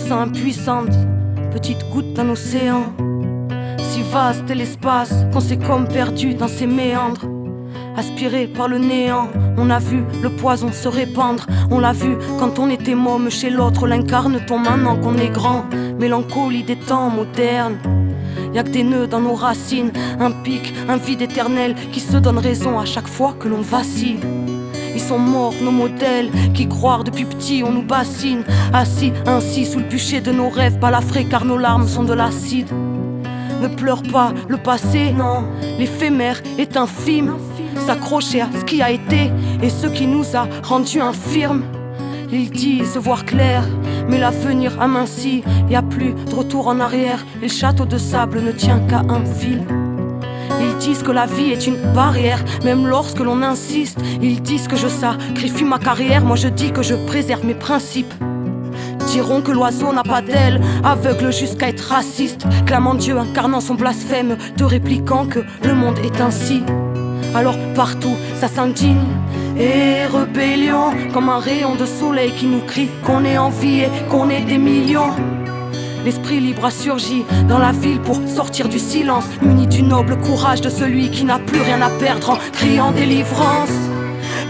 sens impuissante, petite goutte d'un océan. Si vaste est l'espace qu'on s'est comme perdu dans ses méandres. Aspiré par le néant, on a vu le poison se répandre. On l'a vu quand on était môme chez l'autre, l'incarne-t-on maintenant qu'on est grand. Mélancolie des temps modernes. Y'a que des nœuds dans nos racines, un pic, un vide éternel qui se donne raison à chaque fois que l'on vacille. Ils sont morts, nos modèles, qui croire depuis petit on nous bassine. Assis ainsi sous le bûcher de nos rêves, balafrés car nos larmes sont de l'acide. Ne pleure pas le passé, non, l'éphémère est infime. S'accrocher à ce qui a été et ce qui nous a rendus infirmes. Ils disent voir clair, mais l'avenir amincit. Y a plus de retour en arrière et le château de sable ne tient qu'à un fil. Ils disent que la vie est une barrière, même lorsque l'on insiste. Ils disent que je sacrifie ma carrière, moi je dis que je préserve mes principes. Diront que l'oiseau n'a pas d'aile, aveugle jusqu'à être raciste, clamant Dieu incarnant son blasphème, te répliquant que le monde est ainsi. Alors partout ça s'indigne et rébellion, comme un rayon de soleil qui nous crie qu'on est en vie et qu'on est des millions. L'esprit libre a surgi dans la ville pour sortir du silence, muni du noble courage de celui qui n'a plus rien à perdre en criant délivrance.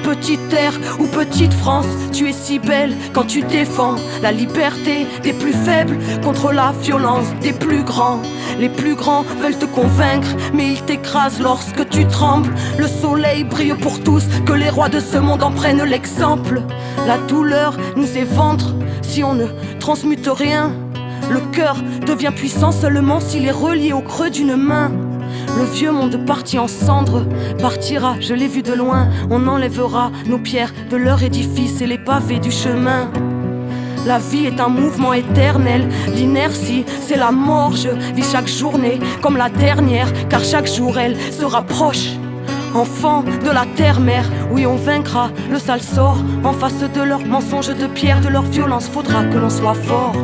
Petite terre ou petite France, tu es si belle quand tu défends la liberté des plus faibles contre la violence des plus grands. Les plus grands veulent te convaincre, mais ils t'écrasent lorsque tu trembles. Le soleil brille pour tous, que les rois de ce monde en prennent l'exemple. La douleur nous éventre si on ne transmute rien. Le cœur devient puissant seulement s'il est relié au creux d'une main. Le vieux monde parti en cendres partira, je l'ai vu de loin. On enlèvera nos pierres de leur édifice et les pavés du chemin. La vie est un mouvement éternel, l'inertie c'est la mort. Je vis chaque journée comme la dernière, car chaque jour elle se rapproche. Enfant de la terre-mère, oui on vaincra le sale sort. En face de leurs mensonges de pierre, de leur violence, faudra que l'on soit fort.